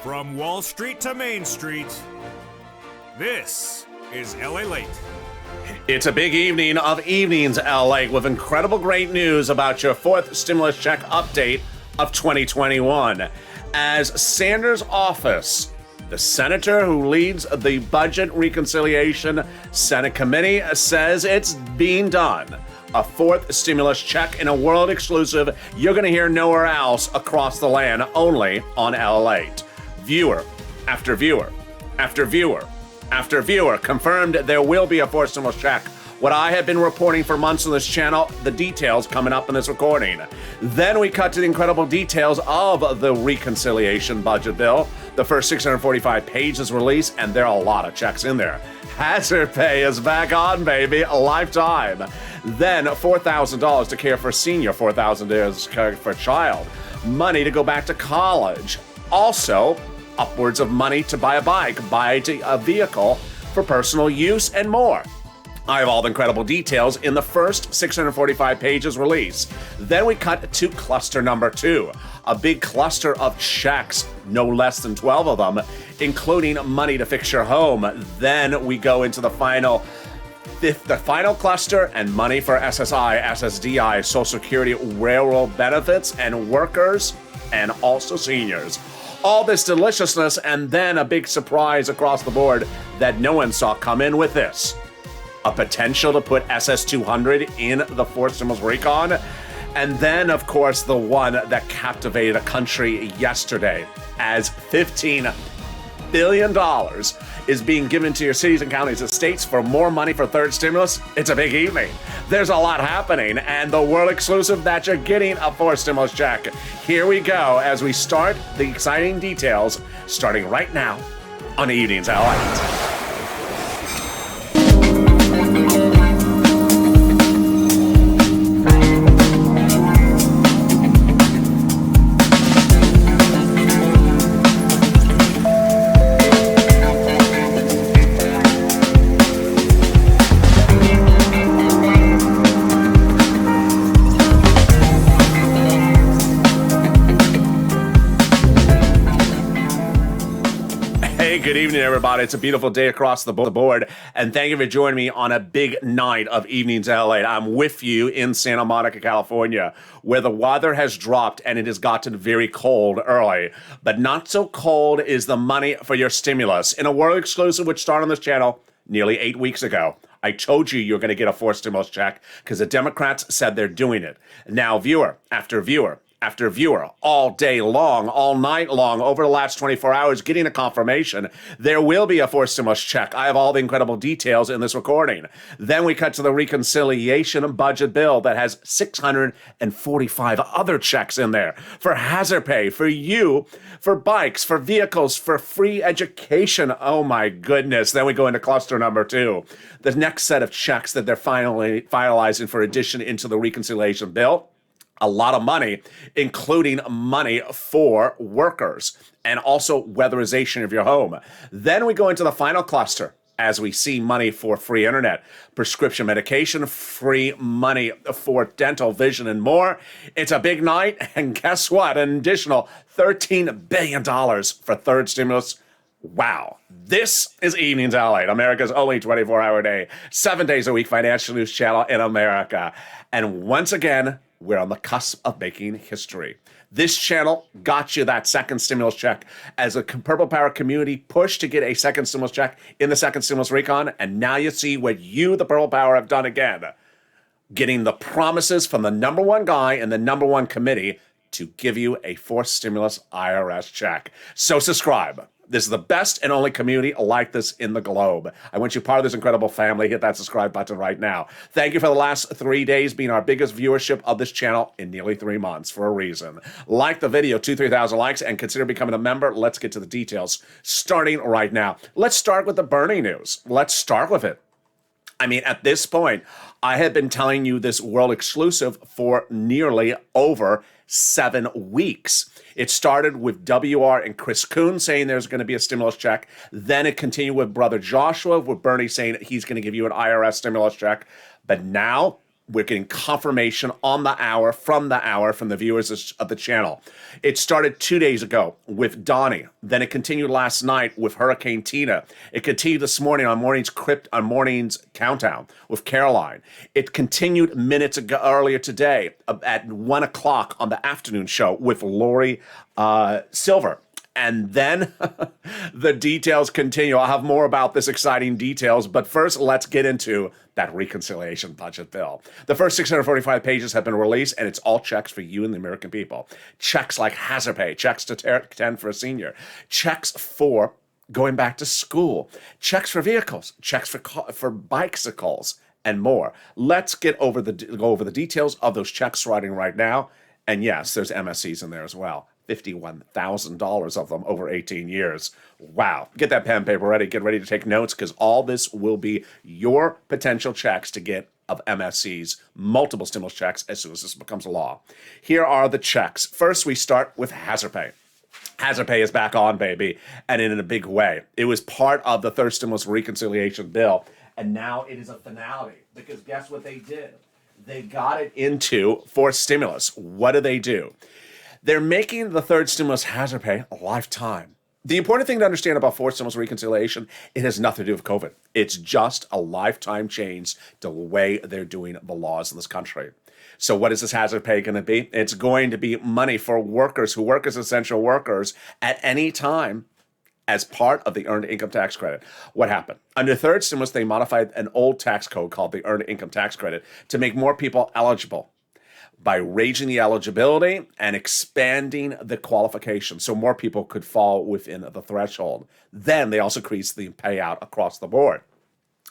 From Wall Street to Main Street, this is LALATE. It's a big evening of evenings, LA, with incredible great news about your fourth stimulus check update of 2021. As Sanders' office, the senator who leads the Budget Reconciliation Senate Committee, says it's being done. A fourth stimulus check in a world exclusive you're going to hear nowhere else across the land, only on LALATE. Viewer after viewer after viewer after viewer confirmed there will be a fourth stimulus check. What I have been reporting for months on this channel, the details coming up in this recording. Then we cut to the incredible details of the reconciliation budget bill. The first 645 pages released, and there are a lot of checks in there. Hazard pay is back on, baby, a lifetime. Then $4,000 to care for a senior, $4,000 to care for a child. Money to go back to college. Also, upwards of money to buy a bike, buy a vehicle for personal use, and more. I have all the incredible details in the first 645 pages release. Then we cut to cluster number 2, a big cluster of checks, no less than 12 of them, including money to fix your home. Then we go into the final cluster and money for SSI, SSDI, Social Security, railroad benefits, and workers, and also seniors. All this deliciousness, and then a big surprise across the board that no one saw come in with this. A potential to put SS200 in the fourth stimulus recon. And then, of course, the one that captivated a country yesterday, as $15 billion is being given to your cities and counties and states for more money for third stimulus. It's a big evening. There's a lot happening, and the world exclusive that you're getting a fourth stimulus check. Here we go as we start the exciting details, starting right now on Evenings LA. Good evening, everybody. It's a beautiful day across the board, and thank you for joining me on a big night of Evenings LA. I'm with you in Santa Monica, California, where the weather has dropped and it has gotten very cold early. But not so cold is the money for your stimulus. In a world exclusive which started on this channel nearly 8 weeks ago, I told you you're going to get a fourth stimulus check because the Democrats said they're doing it. Now, viewer after viewer after viewer, all day long, all night long, over the last 24 hours, getting a confirmation there will be a fourth stimulus check. I have all the incredible details in this recording. Then we cut to the reconciliation budget bill that has 645 other checks in there for hazard pay, for you, for bikes, for vehicles, for free education. Oh my goodness. Then we go into cluster number 2, the next set of checks that they're finally finalizing for addition into the reconciliation bill. A lot of money, including money for workers and also weatherization of your home. Then we go into the final cluster as we see money for free internet, prescription medication, free money for dental, vision, and more. It's a big night, and guess what? An additional $13 billion for third stimulus. Wow. This is Evenings LA, America's only 24-hour day, 7 days a week financial news channel in America. And once again, we're on the cusp of making history. This channel got you that second stimulus check as a Purple Power community push to get a second stimulus check in the second stimulus recon. And now you see what you, the Purple Power, have done again. Getting the promises from the number one guy in the number one committee to give you a fourth stimulus IRS check. So subscribe. This is the best and only community like this in the globe. I want you part of this incredible family. Hit that subscribe button right now. Thank you for the last 3 days being our biggest viewership of this channel in nearly 3 months for a reason. Like the video, 3,000 likes, and consider becoming a member. Let's get to the details, starting right now. Let's start with the Bernie news. Let's start with it. I mean, at this point, I have been telling you this world exclusive for nearly over 7 weeks. It started with WR and Chris Coon saying there's going to be a stimulus check. Then it continued with Brother Joshua, with Bernie saying he's going to give you an IRS stimulus check. But now We're getting confirmation on the hour from the viewers of the channel. It started 2 days ago with Donnie. Then it continued last night with Hurricane Tina. It continued this morning on morning's countdown with Caroline. It continued minutes ago earlier today at 1 o'clock on the afternoon show with Lori Silver. And then the details continue. I'll have more about this exciting details, but first let's get into that reconciliation budget bill. The first 645 pages have been released, and it's all checks for you and the American people. Checks like hazard pay, checks to 10 for a senior, checks for going back to school, checks for vehicles, checks for bicycles, and more. Let's go over the details of those checks starting right now. And yes, there's MSCs in there as well. $51,000 of them over 18 years. Wow. Get that pen and paper ready. Get ready to take notes, because all this will be your potential checks to get of MSCs, multiple stimulus checks, as soon as this becomes a law. Here are the checks. First, we start with hazard pay. Hazard pay is back on, baby, and in a big way. It was part of the third stimulus reconciliation bill, and now it is a finality, because guess what they did? They got it into fourth stimulus. What do? They're making the third stimulus hazard pay a lifetime. The important thing to understand about fourth stimulus reconciliation, it has nothing to do with COVID. It's just a lifetime change to the way they're doing the laws in this country. So what is this hazard pay going to be? It's going to be money for workers who work as essential workers at any time as part of the Earned Income Tax Credit. What happened? Under third stimulus, they modified an old tax code called the Earned Income Tax Credit to make more people eligible by raising the eligibility and expanding the qualification so more people could fall within the threshold. Then they also increased the payout across the board.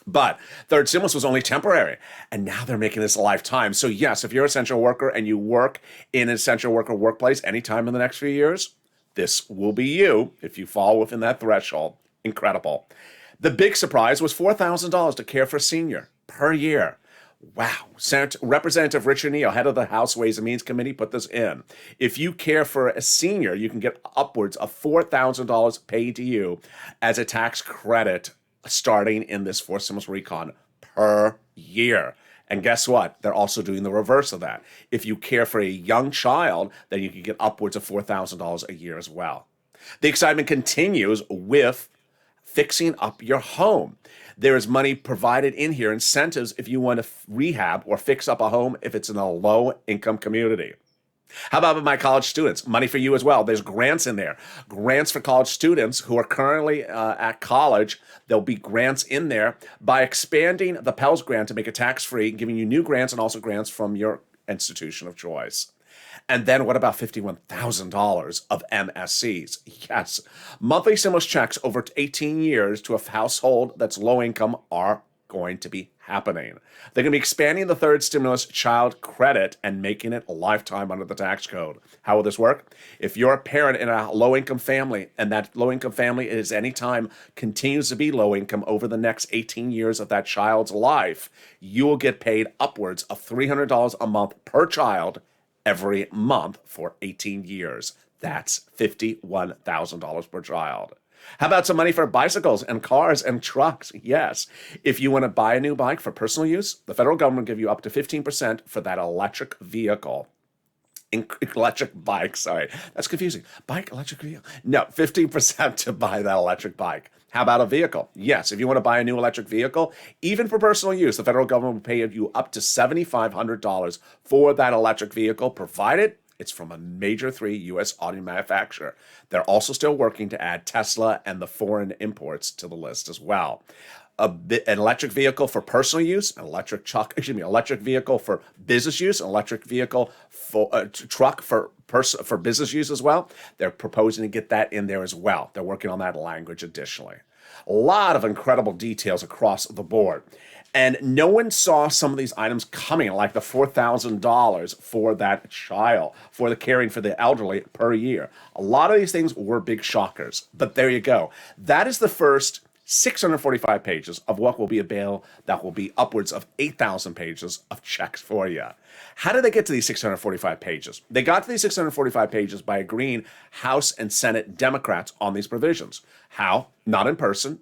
But third stimulus was only temporary, and now they're making this a lifetime. So yes, if you're an essential worker and you work in an essential worker workplace anytime in the next few years, this will be you if you fall within that threshold. Incredible. The big surprise was $4,000 to care for a senior per year. Wow. Representative Richard Neal, head of the House Ways and Means Committee, put this in. If you care for a senior, you can get upwards of $4,000 paid to you as a tax credit starting in this fourth stimulus recon per year. And guess what? They're also doing the reverse of that. If you care for a young child, then you can get upwards of $4,000 a year as well. The excitement continues with fixing up your home. There is money provided in here, incentives if you want to rehab or fix up a home if it's in a low-income community. How about my college students? Money for you as well. There's grants in there. Grants for college students who are currently at college. There'll be grants in there by expanding the Pell's grant to make it tax-free, giving you new grants and also grants from your institution of choice. And then what about $51,000 of MSCs? Yes. Monthly stimulus checks over 18 years to a household that's low income are going to be happening. They're going to be expanding the third stimulus child credit and making it a lifetime under the tax code. How will this work? If you're a parent in a low-income family, and that low-income family is anytime continues to be low income over the next 18 years of that child's life, you will get paid upwards of $300 a month per child every month for 18 years. That's $51,000 per child. How about some money for bicycles and cars and trucks? Yes. If you want to buy a new bike for personal use, the federal government will give you up to 15% for that electric vehicle. Electric bike, sorry. That's confusing. Bike, electric vehicle. No, 15% to buy that electric bike. How about a vehicle? Yes, if you want to buy a new electric vehicle, even for personal use, the federal government will pay you up to $7,500 for that electric vehicle, provided it's from a major 3 U.S. auto manufacturer. They're also still working to add Tesla and the foreign imports to the list as well. An electric vehicle for personal use, an electric vehicle for business use, an electric vehicle for truck for business use as well. They're proposing to get that in there as well. They're working on that language additionally. A lot of incredible details across the board. And no one saw some of these items coming, like the $4,000 for that child, for the caring for the elderly per year. A lot of these things were big shockers, but there you go. That is the first 645 pages of what will be a bill that will be upwards of 8,000 pages of checks for you. How did they get to these 645 pages? They got to these 645 pages by agreeing House and Senate Democrats on these provisions. How? Not in person.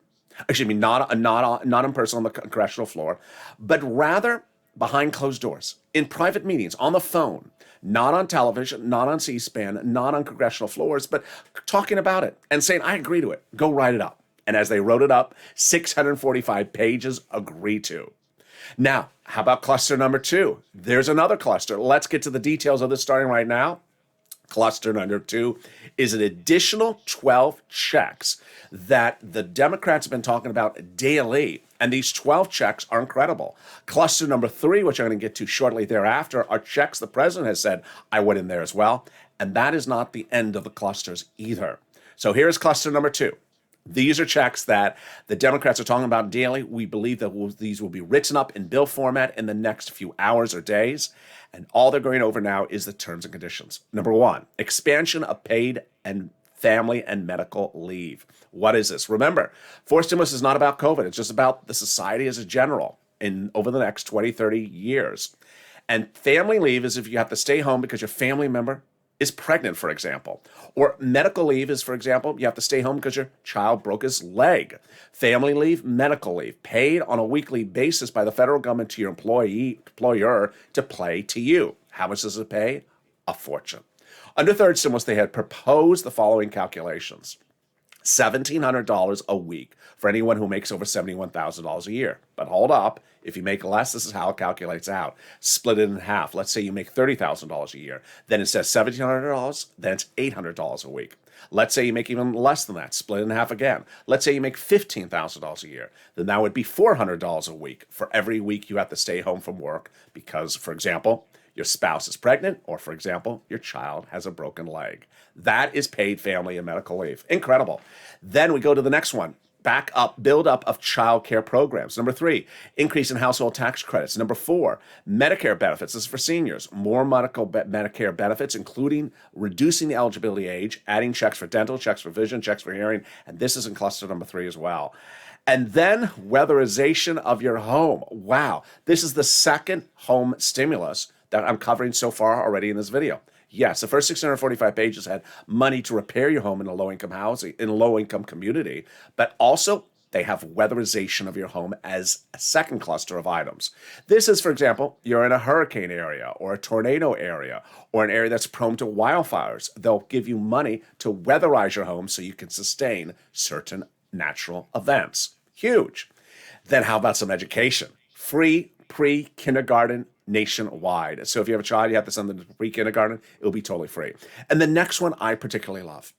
Not in person on the congressional floor, but rather behind closed doors, in private meetings, on the phone, not on television, not on C-SPAN, not on congressional floors, but talking about it and saying, I agree to it. Go write it up. And as they wrote it up, 645 pages agreed to. Now, how about cluster number 2? There's another cluster. Let's get to the details of this starting right now. Cluster number 2 is an additional 12 checks that the Democrats have been talking about daily. And these 12 checks are incredible. Cluster number 3, which I'm going to get to shortly thereafter, are checks the president has said, I went in there as well. And that is not the end of the clusters either. So here's cluster number 2. These are checks that the Democrats are talking about daily. We believe that these will be written up in bill format in the next few hours or days. And all they're going over now is the terms and conditions. Number 1, expansion of paid and family and medical leave. What is this? Remember, forced stimulus is not about COVID. It's just about the society as a general over the next 20, 30 years. And family leave is if you have to stay home because your family member is pregnant, for example. Or medical leave is, for example, you have to stay home because your child broke his leg. Family leave, medical leave, paid on a weekly basis by the federal government to your employer to pay to you. How much does it pay? A fortune. Under third stimulus, they had proposed the following calculations. $1,700 a week for anyone who makes over $71,000 a year. But hold up, if you make less, this is how it calculates out. Split it in half. Let's say you make $30,000 a year. Then it says $1,700, then it's $800 a week. Let's say you make even less than that. Split it in half again. Let's say you make $15,000 a year. Then that would be $400 a week for every week you have to stay home from work because, for example, your spouse is pregnant, or, for example, your child has a broken leg. That is paid family and medical leave. Incredible. Then we go to the next one. Build up of child care programs. Number 3, increase in household tax credits. Number 4, Medicare benefits. This is for seniors. More Medicare benefits, including reducing the eligibility age, adding checks for dental, checks for vision, checks for hearing, and this is in cluster number 3 as well. And then weatherization of your home. Wow. This is the second home stimulus that I'm covering so far already in this video. Yes, the first 645 pages had money to repair your home in a low-income community, but also they have weatherization of your home as a second cluster of items. This is, for example, you're in a hurricane area or a tornado area or an area that's prone to wildfires. They'll give you money to weatherize your home so you can sustain certain natural events. Huge. Then how about some education? Free pre-kindergarten nationwide. So if you have a child, you have to send them to pre-kindergarten, it'll be totally free. And the next one I particularly love.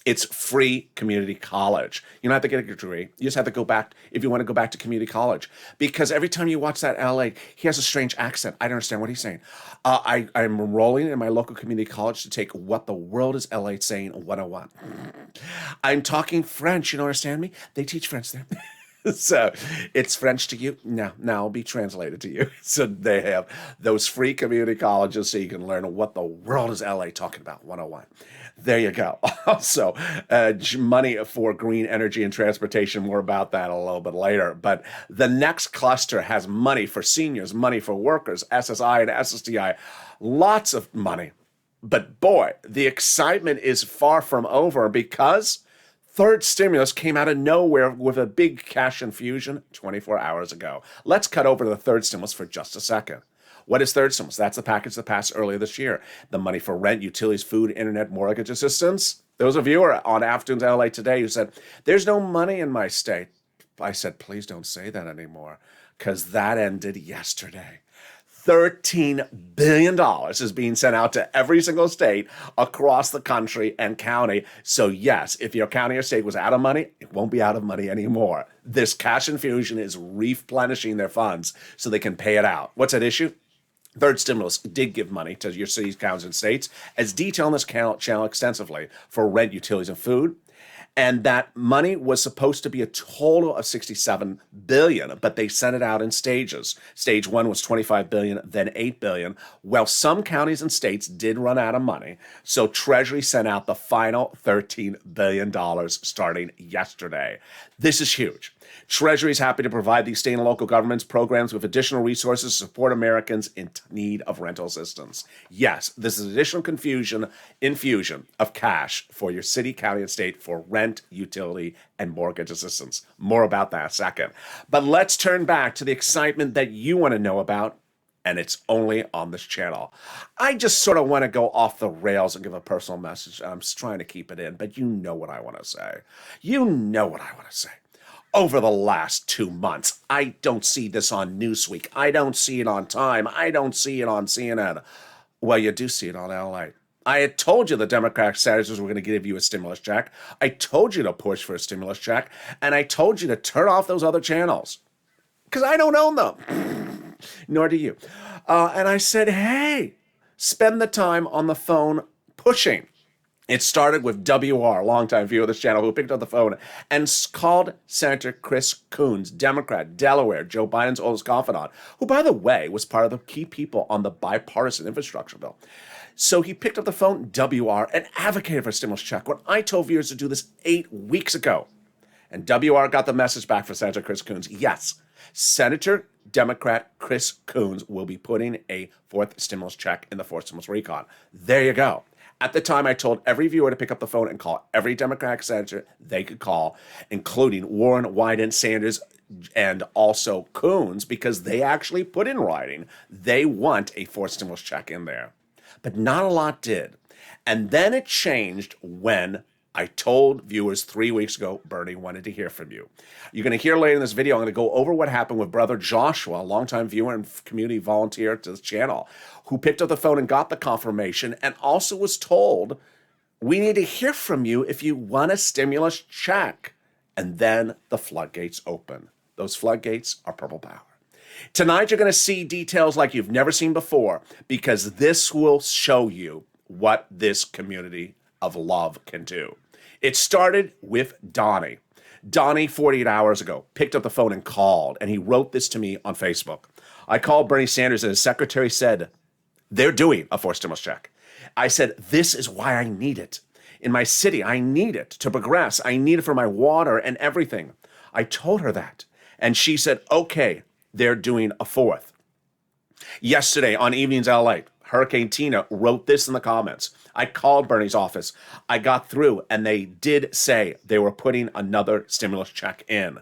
It's free community college. You don't have to get a degree. You just have to go back, if you want to go back to community college. Because every time you watch that LA, he has a strange accent. I don't understand what he's saying. I'm enrolling in my local community college to take What the World is LA Saying 101. I'm talking French. You don't understand me? They teach French there. So it's French to you? No, now it'll be translated to you. So they have those free community colleges so you can learn what the world is LA talking about, 101. There you go. Also, money for green energy and transportation. More about that a little bit later. But the next cluster has money for seniors, money for workers, SSI and SSDI. Lots of money. But boy, the excitement is far from over because third stimulus came out of nowhere with a big cash infusion 24 hours ago. Let's cut over to the third stimulus for just a second. What is third stimulus? That's the package that passed earlier this year. The money for rent, utilities, food, internet, mortgage assistance. Those of you who are on Afternoons LA Today who said, there's no money in my state. I said, please don't say that anymore because that ended yesterday. $13 billion is being sent out to every single state across the country and county. So yes, if your county or state was out of money, it won't be out of money anymore. This cash infusion is replenishing their funds so they can pay it out. What's at issue? Third stimulus did give money to your cities, counties, and states, as detailed on this channel extensively, for rent, utilities, and food. And that money was supposed to be a total of $67 billion, but they sent it out in stages. Stage 1 was $25 billion, then $8 billion. Well, some counties and states did run out of money, so Treasury sent out the final $13 billion starting yesterday. This is huge. Treasury is happy to provide these state and local governments programs with additional resources to support Americans in need of rental assistance. Yes, this is additional infusion of cash for your city, county, and state for rent, utility, and mortgage assistance. More about that in a second. But let's turn back to the excitement that you want to know about and it's only on this channel. I just sort of want to go off the rails and give a personal message. I'm just trying to keep it in, but you know what I want to say. You know what I want to say. Over the last 2 months, I don't see this on Newsweek. I don't see it on Time. I don't see it on CNN. Well, you do see it on LALATE. I had told you the Democratic senators were going to give you a stimulus check. I told you to push for a stimulus check, and I told you to turn off those other channels because I don't own them, nor do you. And I said, hey, spend the time on the phone pushing. It started with WR, longtime viewer of this channel, who picked up the phone and called Senator Chris Coons, Democrat, Delaware, Joe Biden's oldest confidant, who, by the way, was part of the key people on the bipartisan infrastructure bill. So he picked up the phone, WR, and advocated for a stimulus check when I told viewers to do this 8 weeks ago. And WR got the message back for Senator Chris Coons. Yes, Senator Democrat Chris Coons will be putting a fourth stimulus check in the fourth stimulus recon. There you go. At the time, I told every viewer to pick up the phone and call every Democratic senator they could call, including Warren, Wyden, Sanders, and also Coons, because they actually put in writing they want a fourth stimulus check in there. But not a lot did. And then it changed when I told viewers 3 weeks ago, Bernie wanted to hear from you. You're going to hear later in this video, I'm going to go over what happened with brother Joshua, a longtime viewer and community volunteer to this channel, who picked up the phone and got the confirmation and also was told, we need to hear from you if you want a stimulus check. And then the floodgates open. Those floodgates are purple power. Tonight, you're going to see details like you've never seen before, because this will show you what this community of love can do. It started with Donnie. Donnie, 48 hours ago, picked up the phone and called, and he wrote this to me on Facebook. I called Bernie Sanders, and his secretary said, they're doing a fourth stimulus check. I said, this is why I need it. In my city, I need it to progress. I need it for my water and everything. I told her that, and she said, okay, they're doing a fourth. Yesterday on Evenings LA, Hurricane Tina wrote this in the comments. I called Bernie's office. I got through, and they did say they were putting another stimulus check in.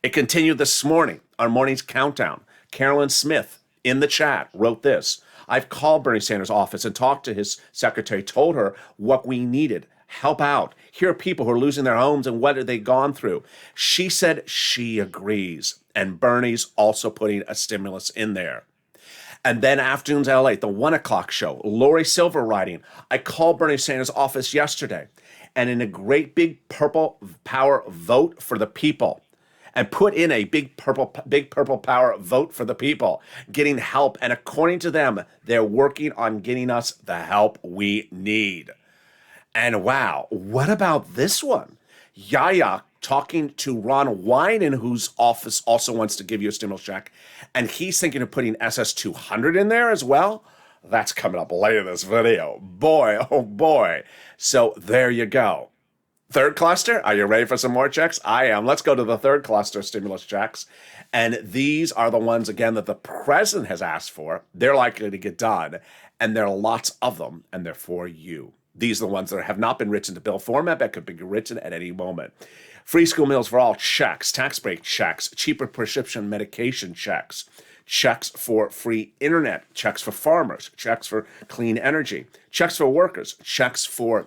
It continued this morning, our morning's countdown. Carolyn Smith in the chat wrote this. I've called Bernie Sanders' office and talked to his secretary, told her what we needed. Help out. Here are people who are losing their homes and what have they gone through. She said she agrees. And Bernie's also putting a stimulus in there. And then Afternoons LA, the 1 o'clock show, Lori Silver writing, I called Bernie Sanders' office yesterday, and in a great big purple power vote for the people, and put in a big purple power vote for the people, getting help. And according to them, they're working on getting us the help we need. And wow, what about this one? Yaya talking to Ron Wyden, whose office also wants to give you a stimulus check, and he's thinking of putting SS200 in there as well. That's coming up later in this video. Boy, oh boy. So there you go. Third cluster, are you ready for some more checks? I am. Let's go to the third cluster of stimulus checks. And these are the ones, again, that the president has asked for. They're likely to get done, and there are lots of them, and they're for you. These are the ones that have not been written to bill format, that could be written at any moment. Free school meals for all checks, tax break checks, cheaper prescription medication checks, checks for free internet, checks for farmers, checks for clean energy, checks for workers, checks for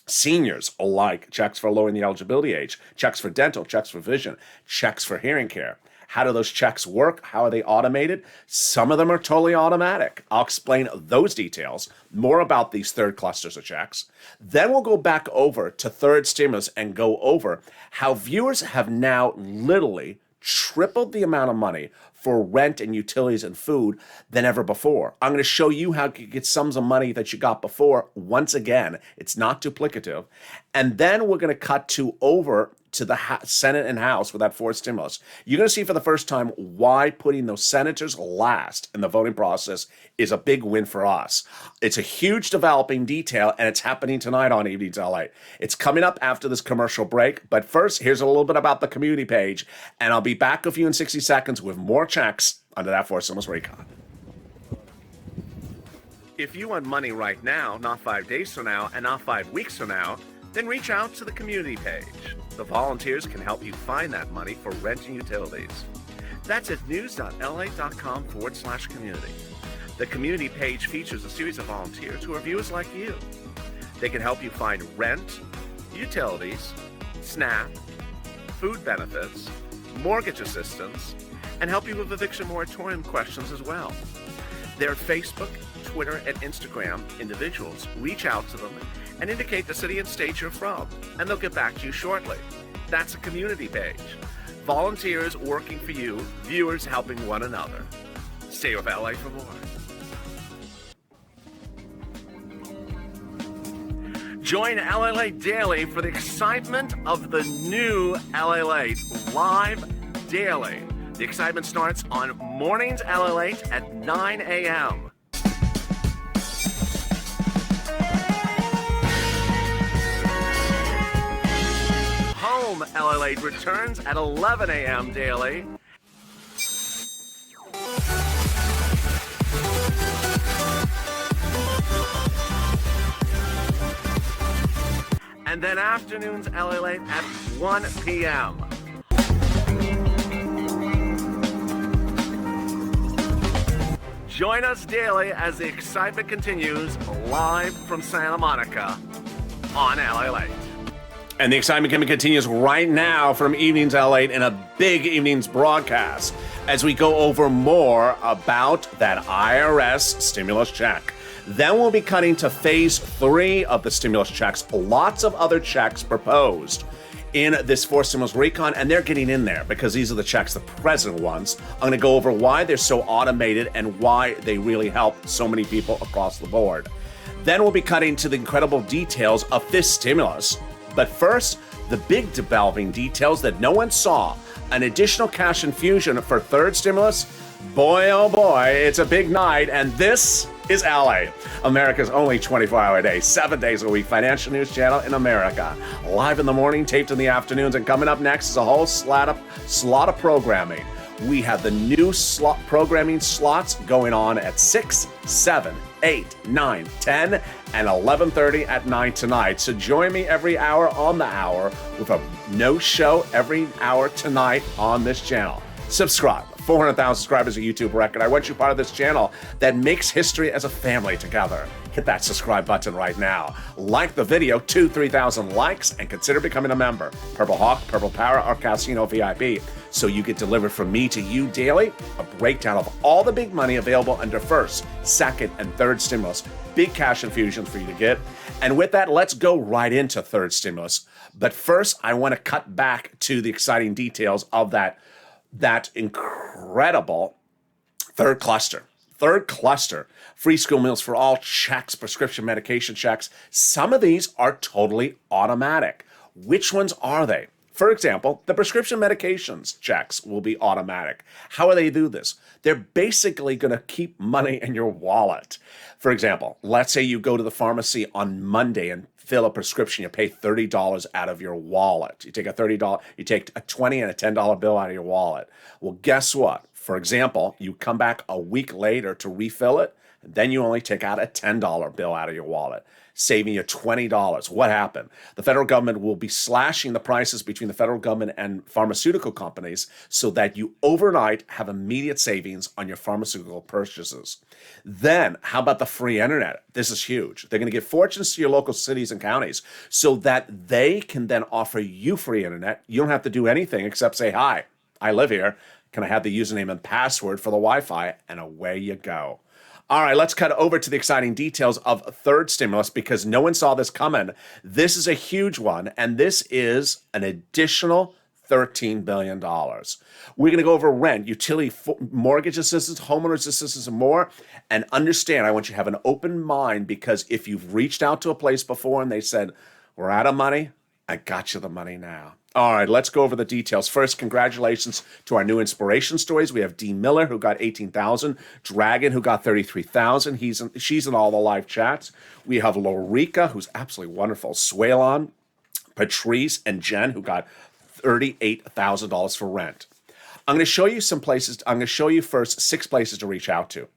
seniors alike, checks for lowering the eligibility age, checks for dental, checks for vision, checks for hearing care. How do those checks work? How are they automated? Some of them are totally automatic. I'll explain those details, more about these third clusters of checks. Then we'll go back over to third stimulus and go over how viewers have now literally tripled the amount of money for rent and utilities and food than ever before. I'm going to show you how you get sums of money that you got before. Once again, it's not duplicative. And then we're going to cut to over to the Senate and House with that fourth stimulus. You're going to see for the first time why putting those senators last in the voting process is a big win for us. It's a huge developing detail, and it's happening tonight on Evenings LA. It's coming up after this commercial break, but first, here's a little bit about the community page, and I'll be back with you in 60 seconds with more checks under that fourth stimulus recon. If you want money right now, not 5 days from now, and not 5 weeks from now, then reach out to the community page. The volunteers can help you find that money for rent and utilities. That's at news.la.com/community. The community page features a series of volunteers who are viewers like you. They can help you find rent, utilities, SNAP, food benefits, mortgage assistance, and help you with eviction moratorium questions as well. Their Facebook, Twitter, and Instagram individuals reach out to them and indicate the city and state you're from, and they'll get back to you shortly. That's a community page. Volunteers working for you, viewers helping one another. Stay with LA for more. Join LALATE Daily for the excitement of the new LALATE live daily. The excitement starts on mornings LALATE at 9 a.m. Home LALATE returns at 11 a.m. daily. And then afternoons LALATE at 1 p.m. Join us daily as the excitement continues live from Santa Monica on LALATE. And the excitement continues right now from Evenings LALATE in a big evenings broadcast as we go over more about that IRS stimulus check. Then we'll be cutting to phase 3 of the stimulus checks. Lots of other checks proposed in this fourth stimulus recon, and they're getting in there because these are the checks the president wants. I'm going to go over why they're so automated and why they really help so many people across the board. Then we'll be cutting to the incredible details of this stimulus. But first, the big developing details that no one saw. An additional cash infusion for third stimulus. Boy, oh boy, it's a big night, and this is LA, America's only 24-hour day, 7 days a week financial news channel in America. Live in the morning, taped in the afternoons, and coming up next is a whole slot of programming. We have the new programming slots going on at 6, 7, 8, 9, 10, and 11:30 at night tonight. So join me every hour on the hour with a no show every hour tonight on this channel. Subscribe. 400,000 subscribers, a YouTube record. I want you part of this channel that makes history as a family together. Hit that subscribe button right now. Like the video, 3,000 likes, and consider becoming a member. Purple Hawk, Purple Power, or Casino VIP. So you get delivered from me to you daily, a breakdown of all the big money available under first, second, and third stimulus. Big cash infusions for you to get. And with that, let's go right into third stimulus. But first, I want to cut back to the exciting details of that incredible third cluster. Third cluster, free school meals for all checks, prescription medication checks. Some of these are totally automatic. Which ones are they? For example, the prescription medications checks will be automatic. How do they do this? They're basically going to keep money in your wallet. For example, let's say you go to the pharmacy on Monday and fill a prescription, you pay $30 out of your wallet. You take a $20 and a $10 bill out of your wallet. Well, guess what? For example, you come back a week later to refill it, and then you only take out a $10 bill out of your wallet, saving you $20. What happened? The federal government will be slashing the prices between the federal government and pharmaceutical companies so that you overnight have immediate savings on your pharmaceutical purchases. Then, how about the free internet? This is huge. They're going to give fortunes to your local cities and counties so that they can then offer you free internet. You don't have to do anything except say, hi, I live here. Can I have the username and password for the Wi-Fi? And away you go. All right, let's cut over to the exciting details of third stimulus because no one saw this coming. This is a huge one, and this is an additional $13 billion. We're going to go over rent, utility, mortgage assistance, homeowners assistance, and more. And understand, I want you to have an open mind because if you've reached out to a place before and they said, we're out of money, I got you the money now. All right, let's go over the details. First, congratulations to our new inspiration stories. We have Dee Miller, who got 18,000. Dragon, who got 33,000. She's in all the live chats. We have Lorica, who's absolutely wonderful. Swaylon, Patrice, and Jen, who got $38,000 for rent. I'm going to show you some places. I'm going to show you first 6 places to reach out to.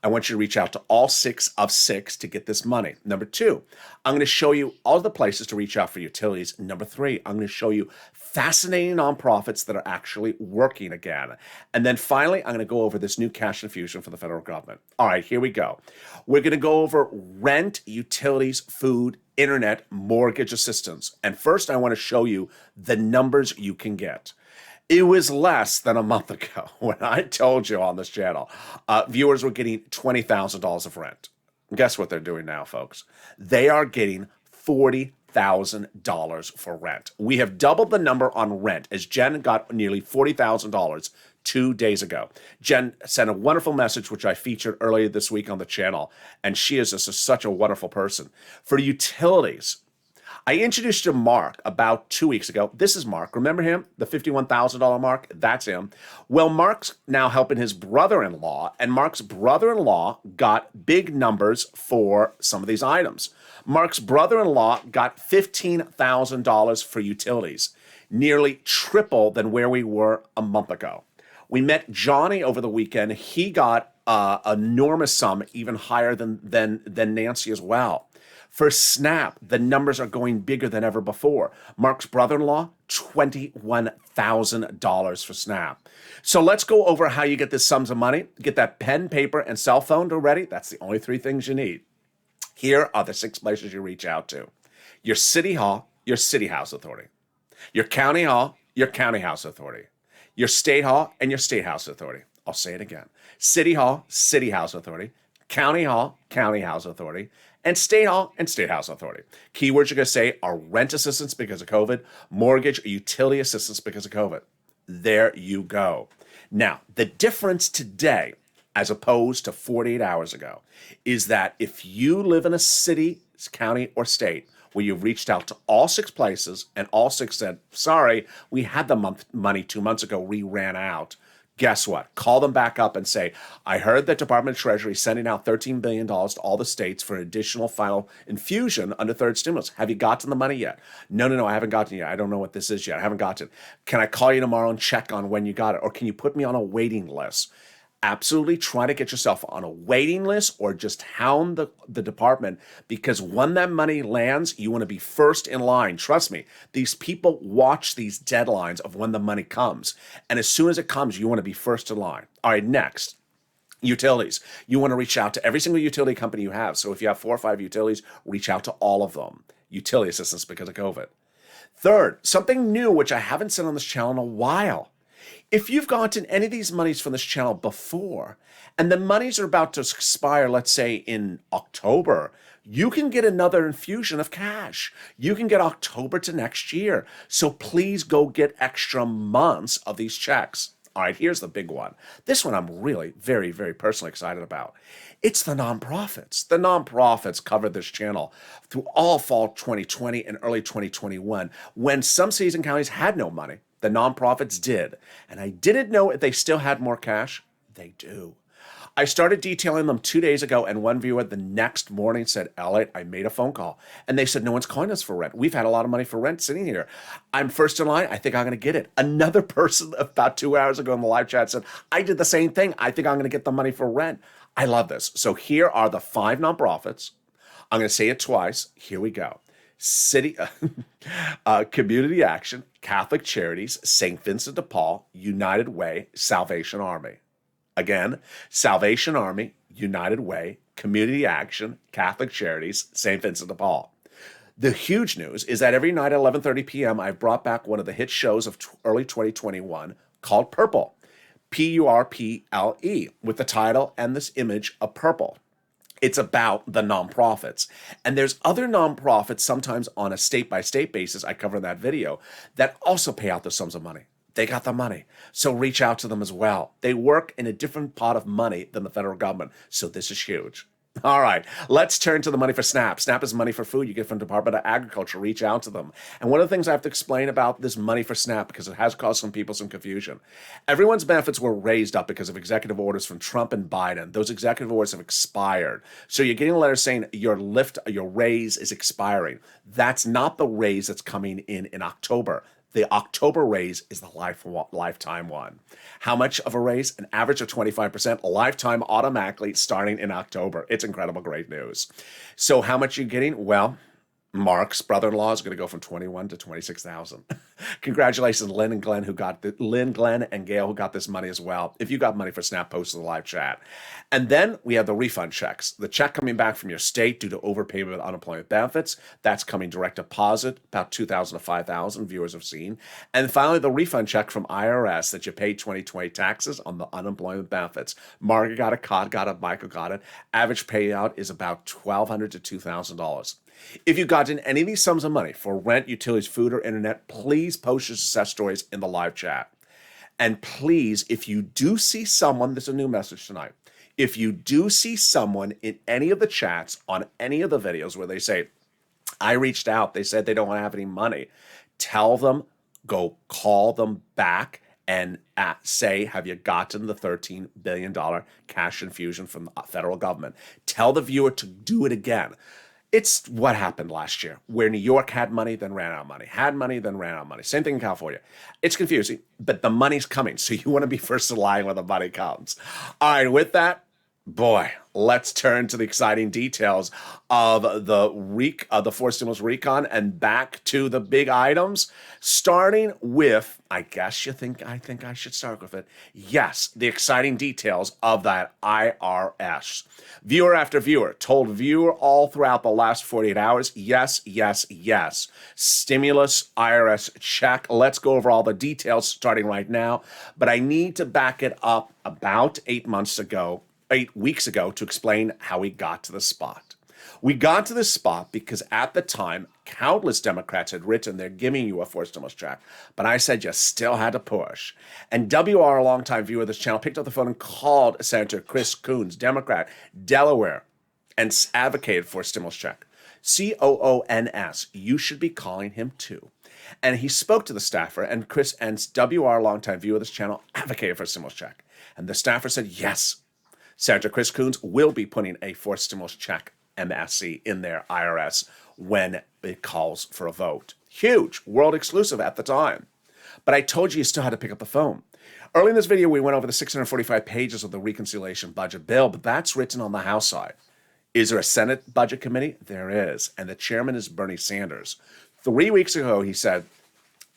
I want you to reach out to all 6 of 6 to get this money. Number 2, I'm going to show you all the places to reach out for utilities. Number 3, I'm going to show you fascinating nonprofits that are actually working again. And then finally, I'm going to go over this new cash infusion for the federal government. All right, here we go. We're going to go over rent, utilities, food, internet, mortgage assistance. And first, I want to show you the numbers you can get. It was less than a month ago when I told you on this channel, viewers were getting $20,000 of rent. Guess what they're doing now, folks? They are getting $40,000 for rent. We have doubled the number on rent as Jen got nearly $40,000 2 days ago. Jen sent a wonderful message, which I featured earlier this week on the channel, and she is just such a wonderful person. For utilities, I introduced you to Mark about 2 weeks ago. This is Mark. Remember him? The $51,000 Mark? That's him. Well, Mark's now helping his brother-in-law, and Mark's brother-in-law got big numbers for some of these items. Mark's brother-in-law got $15,000 for utilities, nearly triple than where we were a month ago. We met Johnny over the weekend. He got an enormous sum, even higher than Nancy as well. For SNAP, the numbers are going bigger than ever before. Mark's brother-in-law, $21,000 for SNAP. So let's go over how you get this sums of money. Get that pen, paper, and cell phone ready. That's the only 3 things you need. Here are the 6 places you reach out to. Your city hall, your city house authority. Your county hall, your county house authority. Your state hall, and your state house authority. I'll say it again. City hall, city house authority. County hall, county house authority. And state hall and state house authority. Keywords you're going to say are rent assistance because of COVID, mortgage or utility assistance because of COVID. There you go. Now, the difference today, as opposed to 48 hours ago, is that if you live in a city, county, or state where you've reached out to all 6 places and all 6 said, sorry, we had the money 2 months ago, we ran out. Guess what? Call them back up and say, I heard that Department of Treasury is sending out $13 billion to all the states for an additional final infusion under third stimulus. Have you gotten the money yet? No, I haven't gotten it yet. I don't know what this is yet. I haven't gotten it. Can I call you tomorrow and check on when you got it? Or can you put me on a waiting list? Absolutely try to get yourself on a waiting list or just hound the department, because when that money lands, you want to be first in line. Trust me, these people watch these deadlines of when the money comes. And as soon as it comes, you want to be first in line. All right, next. Utilities. You want to reach out to every single utility company you have. So if you have 4 or 5 utilities, reach out to all of them. Utility assistance because of COVID. Third, something new, which I haven't said on this channel in a while. If you've gotten any of these monies from this channel before, and the monies are about to expire, let's say in October, you can get another infusion of cash. You can get October to next year. So please go get extra months of these checks. All right, here's the big one. This one I'm really very, very personally excited about. It's the nonprofits. The nonprofits covered this channel through all fall 2020 and early 2021 when some cities and counties had no money. The nonprofits did. And I didn't know if they still had more cash. They do. I started detailing them 2 days ago, and one viewer the next morning said, LALATE, I made a phone call. And they said, no one's calling us for rent. We've had a lot of money for rent sitting here. I'm first in line. I think I'm going to get it. Another person about 2 hours ago in the live chat said, I did the same thing. I think I'm going to get the money for rent. I love this. So here are the 5 nonprofits. I'm going to say it twice. Here we go. Community Action, Catholic Charities, St. Vincent de Paul, United Way, Salvation Army. Again, Salvation Army, United Way, Community Action, Catholic Charities, St. Vincent de Paul. The huge news is that every night at 11:30 p.m., I've brought back one of the hit shows of early 2021 called Purple, Purple, with the title and this image of purple. It's about the nonprofits. And there's other nonprofits, sometimes on a state-by-state basis, I cover in that video, that also pay out the sums of money. They got the money. So reach out to them as well. They work in a different pot of money than the federal government. So this is huge. All right, let's turn to the money for SNAP. SNAP is money for food you get from the Department of Agriculture. Reach out to them. And one of the things I have to explain about this money for SNAP, because it has caused some people some confusion. Everyone's benefits were raised up because of executive orders from Trump and Biden. Those executive orders have expired. So you're getting a letter saying your raise is expiring. That's not the raise that's coming in October. The October raise is the lifetime one. How much of a raise? An average of 25%, lifetime automatically starting in October. It's incredible, great news. So how much are you getting? Well, Mark's brother-in-law is going to go from 21 to 26,000. Congratulations, Lynn and Glenn, Lynn, Glenn, and Gail, who got this money as well. If you got money for Snap, post in the live chat. And then we have the refund checks. The check coming back from your state due to overpayment of unemployment benefits. That's coming direct deposit, about 2,000 to 5,000 viewers have seen. And finally, the refund check from IRS that you paid 2020 taxes on the unemployment benefits. Margaret got it, Cod got it, Michael got it. Average payout is about $1,200 to $2,000. If you've gotten any of these sums of money for rent, utilities, food, or internet, please post your success stories in the live chat. And please, if you do see someone, this is a new message tonight. If you do see someone in any of the chats on any of the videos where they say, I reached out, they said they don't want to have any money, tell them, go call them back and say, have you gotten the $13 billion cash infusion from the federal government? Tell the viewer to do it again. It's what happened last year, where New York had money, then ran out of money, had money, then ran out of money. Same thing in California. It's confusing, but the money's coming, so you want to be first in line when the money comes. All right, with that, boy, let's turn to the exciting details of the forced stimulus recon and back to the big items, starting with, I think I should start with it. Yes, the exciting details of that IRS. Viewer after viewer told viewer all throughout the last 48 hours, yes, yes, yes. Stimulus IRS check. Let's go over all the details starting right now, but I need to back it up about 8 weeks ago to explain how we got to the spot. We got to this spot because at the time, countless Democrats had written they're giving you a forced stimulus check, but I said you still had to push. And WR, a longtime viewer of this channel, picked up the phone and called Senator Chris Coons, Democrat, Delaware, and advocated for a stimulus check. COONS. You should be calling him too. And he spoke to the staffer, and Chris and WR, a longtime viewer of this channel, advocated for a stimulus check. And the staffer said, yes, Senator Chris Coons will be putting a forced stimulus check, MSC, in their IRS when it calls for a vote. Huge, world exclusive at the time. But I told you still had to pick up the phone. Early in this video, we went over the 645 pages of the reconciliation budget bill, but that's written on the House side. Is there a Senate Budget Committee? There is, and the chairman is Bernie Sanders. 3 weeks ago, he said,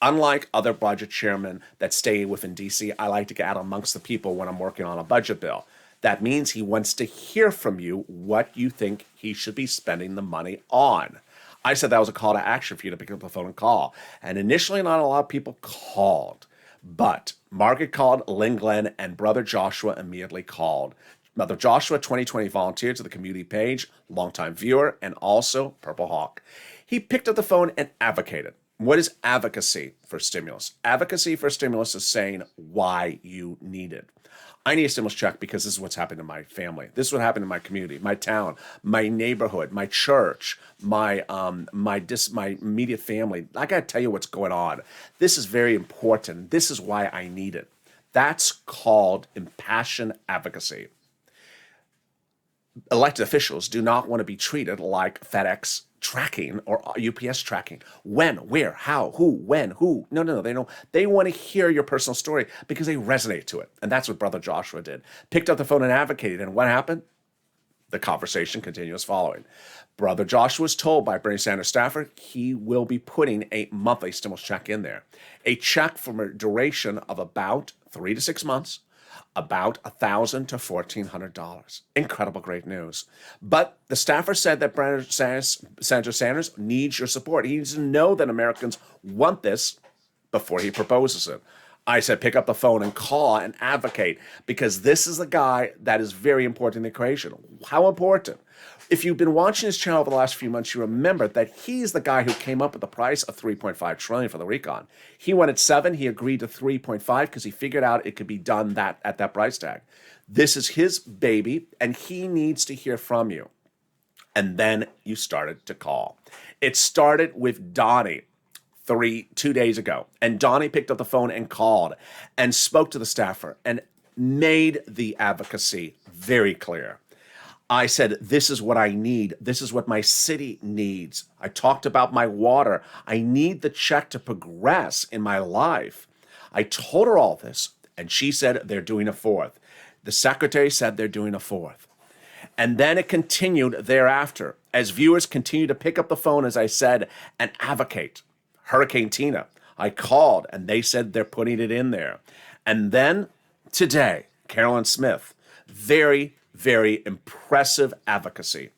unlike other budget chairmen that stay within D.C., I like to get out amongst the people when I'm working on a budget bill. That means he wants to hear from you what you think he should be spending the money on. I said that was a call to action for you to pick up the phone and call. And initially, not a lot of people called. But Margaret called, Lynn Glenn, and Brother Joshua immediately called. Brother Joshua, 2020 volunteer to the community page, longtime viewer, and also Purple Hawk. He picked up the phone and advocated. What is advocacy for stimulus? Advocacy for stimulus is saying why you need it. I need a stimulus check because this is what's happened to my family. This is what happened in my community, my town, my neighborhood, my church, my immediate family. I got to tell you what's going on. This is very important. This is why I need it. That's called impassioned advocacy. Elected officials do not want to be treated like FedEx tracking or UPS tracking. When, where, how, who, when, who. No, they don't. They want to hear your personal story because they resonate to it. And that's what Brother Joshua did. Picked up the phone and advocated. And what happened? The conversation continues following. Brother Joshua was told by Bernie Sanders staffer he will be putting a monthly stimulus check in there. A check for a duration of about 3 to 6 months, about $1,000 to $1,400. Incredible, great news. But the staffer said that Senator Sanders needs your support. He needs to know that Americans want this before he proposes it. I said, pick up the phone and call and advocate because this is the guy that is very important in the equation. How important? If you've been watching his channel over the last few months, you remember that he's the guy who came up with the price of $3.5 trillion for the recon. He wanted 7. He agreed to 3.5 because he figured out it could be done at that price tag. This is his baby, and he needs to hear from you. And then you started to call. It started with Donnie 2 days ago. And Donnie picked up the phone and called and spoke to the staffer and made the advocacy very clear. I said, this is what I need. This is what my city needs. I talked about my water. I need the check to progress in my life. I told her all this, and she said they're doing a fourth. The secretary said they're doing a fourth. And then it continued thereafter as viewers continue to pick up the phone, as I said, and advocate. Hurricane Tina, I called, and they said they're putting it in there. And then today, Carolyn Smith, very, very impressive advocacy.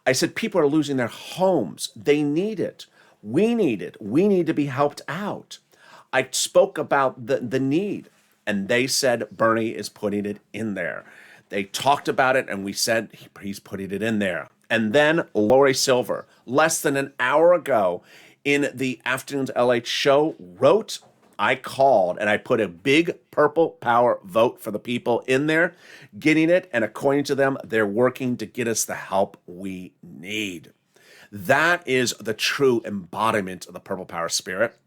I said, people are losing their homes. They need it. We need it. We need to be helped out. I spoke about the need, and they said Bernie is putting it in there. They talked about it, and we said he's putting it in there. And then Lori Silver, less than an hour ago in the Afternoons LA show, wrote, I called, and I put a big purple power vote for the people in there, getting it, and according to them, they're working to get us the help we need. That is the true embodiment of the purple power spirit.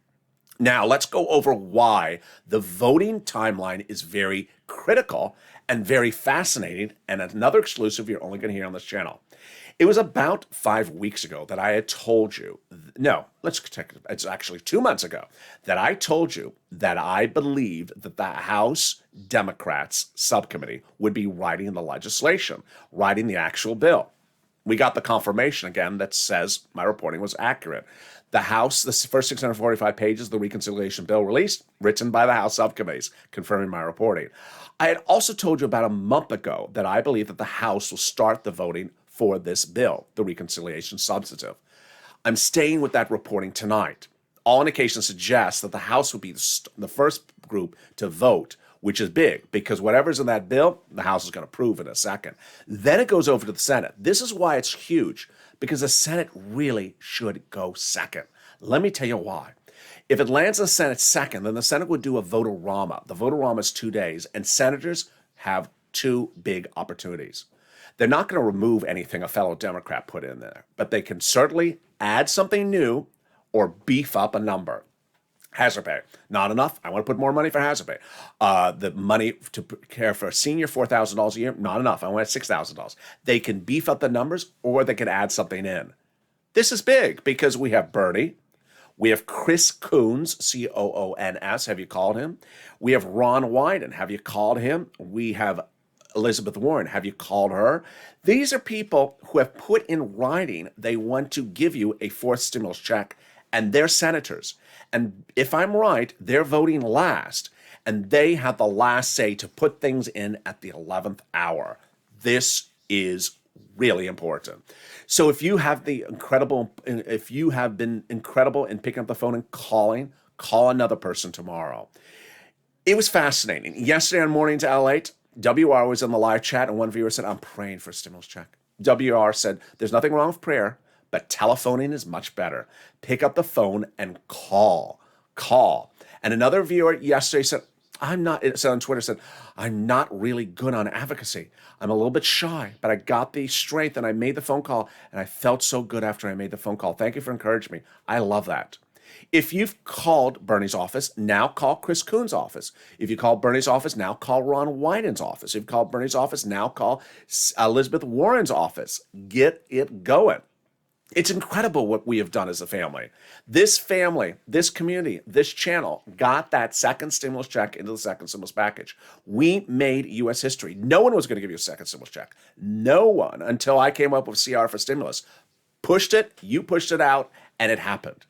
Now, let's go over why the voting timeline is very critical and very fascinating, and another exclusive you're only going to hear on this channel. It was about 5 weeks ago that I had told you, no, it's actually 2 months ago, that I told you that I believed that the House Democrats subcommittee would be writing the legislation, writing the actual bill. We got the confirmation again that says my reporting was accurate. The House, the first 645 pages of the reconciliation bill released, written by the House subcommittees, confirming my reporting. I had also told you about a month ago that I believe that the House will start the voting for this bill, the reconciliation substantive. I'm staying with that reporting tonight. All indications suggest that the House will be the first group to vote, which is big, because whatever's in that bill, the House is going to approve in a second. Then it goes over to the Senate. This is why it's huge, because the Senate really should go second. Let me tell you why. If it lands in the Senate second, then the Senate would do a vote-a-rama. The vote-a-rama is 2 days, and senators have two big opportunities. They're not going to remove anything a fellow Democrat put in there, but they can certainly add something new or beef up a number. Hazard pay, not enough. I want to put more money for hazard pay. The money to care for a senior, $4,000 a year, not enough. I want $6,000. They can beef up the numbers, or they can add something in. This is big because we have Bernie. We have Chris Coons, C-O-O-N-S. Have you called him? We have Ron Wyden. Have you called him? We have Elizabeth Warren. Have you called her? These are people who have put in writing they want to give you a fourth stimulus check, and they're senators. And if I'm right, they're voting last, and they have the last say to put things in at the 11th hour. This is really important. So if you have been incredible in picking up the phone and calling, call another person tomorrow. It was fascinating. Yesterday on Mornings LALATE, WR was in the live chat, and one viewer said, I'm praying for a stimulus check. WR said, there's nothing wrong with prayer, but telephoning is much better. Pick up the phone and call. And another viewer yesterday said, on Twitter said, I'm not really good on advocacy. I'm a little bit shy, but I got the strength and I made the phone call, and I felt so good after I made the phone call. Thank you for encouraging me. I love that. If you've called Bernie's office, now call Chris Coons' office. If you call Bernie's office, now call Ron Wyden's office. If you call Bernie's office, now call Elizabeth Warren's office. Get it going. It's incredible what we have done as a family. This family, this community, this channel got that second stimulus check into the second stimulus package. We made U.S. history. No one was going to give you a second stimulus check. No one, until I came up with CR for stimulus. Pushed it, you pushed it out, and it happened.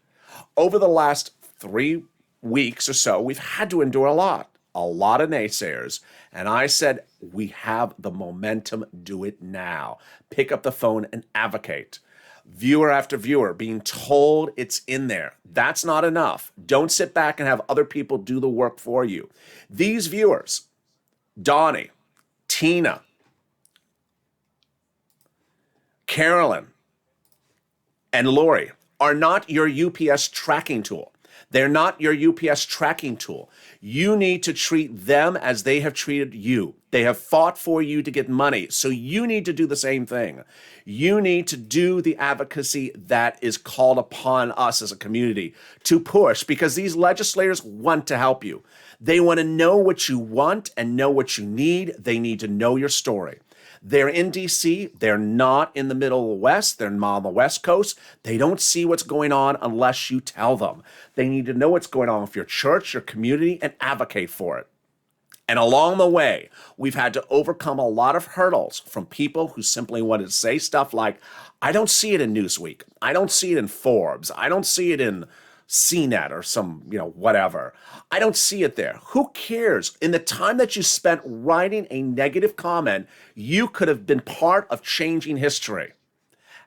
Over the last 3 weeks or so, we've had to endure a lot of naysayers. And I said, we have the momentum, do it now. Pick up the phone and advocate. Viewer after viewer being told it's in there. That's not enough. Don't sit back and have other people do the work for you. These viewers, Donnie, Tina, Carolyn, and Lori, are not your UPS tracking tool. They're not your UPS tracking tool. You need to treat them as they have treated you. They have fought for you to get money, so you need to do the same thing. You need to do the advocacy that is called upon us as a community to push, because these legislators want to help you. They want to know what you want and know what you need. They need to know your story. They're in DC. They're not in the middle of the West. They're not on the West Coast. They don't see what's going on unless you tell them. They need to know what's going on with your church, your community, and advocate for it. And along the way, we've had to overcome a lot of hurdles from people who simply wanted to say stuff like, I don't see it in Newsweek. I don't see it in Forbes. I don't see it in CNET or some, whatever. I don't see it there. Who cares? In the time that you spent writing a negative comment, you could have been part of changing history.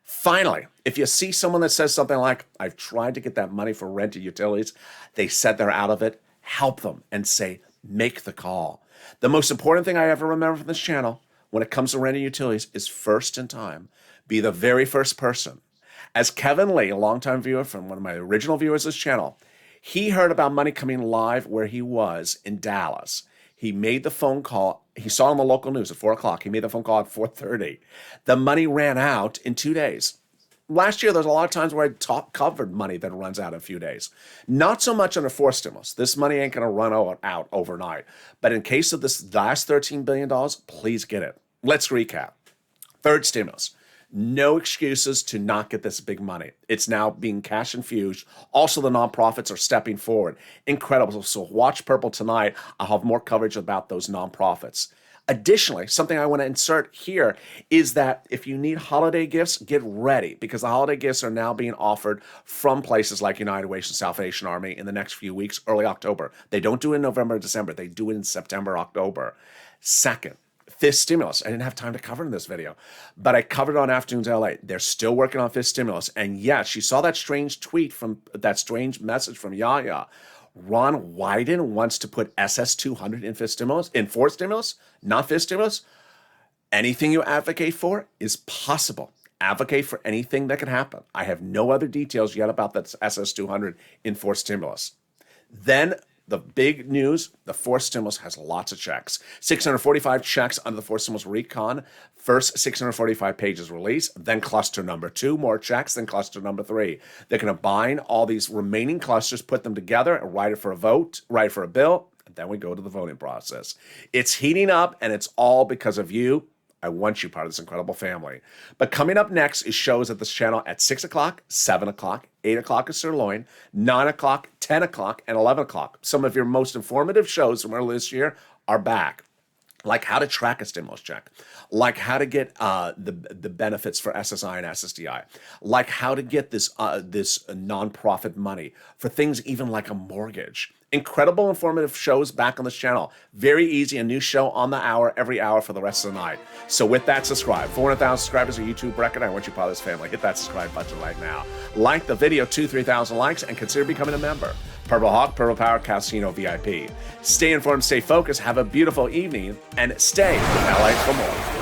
Finally, if you see someone that says something like, I've tried to get that money for rent and utilities, they said they're out of it, help them and say, make the call. The most important thing I ever remember from this channel when it comes to rent and utilities is first in time. Be the very first person. As Kevin Lee, a longtime viewer from one of my original viewers of this channel, he heard about money coming live where he was in Dallas. He made the phone call. He saw it on the local news at 4 o'clock. He made the phone call at 4:30. The money ran out in 2 days. Last year, there's a lot of times where I covered money that runs out in a few days. Not so much under forced stimulus. This money ain't going to run out overnight. But in case of this last $13 billion, please get it. Let's recap. Third stimulus. No excuses to not get this big money. It's now being cash infused. Also, the nonprofits are stepping forward. Incredible. So watch Purple tonight. I'll have more coverage about those nonprofits. Additionally, something I want to insert here is that if you need holiday gifts, get ready because the holiday gifts are now being offered from places like United Way and Salvation Army in the next few weeks, early October. They don't do it in November or December. They do it in September, October. Second, fifth stimulus. I didn't have time to cover in this video, but I covered it on Afternoons LA. They're still working on fifth stimulus. And yes, you saw that strange tweet from that strange message from Yaya. Ron Wyden wants to put SS200 in fourth stimulus, not fifth stimulus. Anything you advocate for is possible. Advocate for anything that can happen. I have no other details yet about that SS200 in fourth stimulus. Then the big news, the fourth stimulus has lots of checks. 645 checks under the fourth stimulus recon. First 645 pages released, then cluster number 2, more checks, then cluster number 3. They're going to bind all these remaining clusters, put them together, and write it for a vote, write it for a bill, and then we go to the voting process. It's heating up, and it's all because of you. I want you part of this incredible family. But coming up next is shows at this channel at 6 o'clock, 7 o'clock, 8 o'clock is Sirloin, 9 o'clock, 10 o'clock, and 11 o'clock. Some of your most informative shows from earlier this year are back. Like how to track a stimulus check, like how to get the benefits for SSI and SSDI, like how to get this nonprofit money for things even like a mortgage. Incredible informative shows back on this channel. Very easy, a new show on the hour, every hour for the rest of the night. So with that, subscribe. 400,000 subscribers, a YouTube record. I want you part of this family. Hit that subscribe button right now. Like the video, 2,000-3,000 likes, and consider becoming a member. Purple Hawk, Purple Power, Casino VIP. Stay informed, stay focused, have a beautiful evening, and stay with LA for more.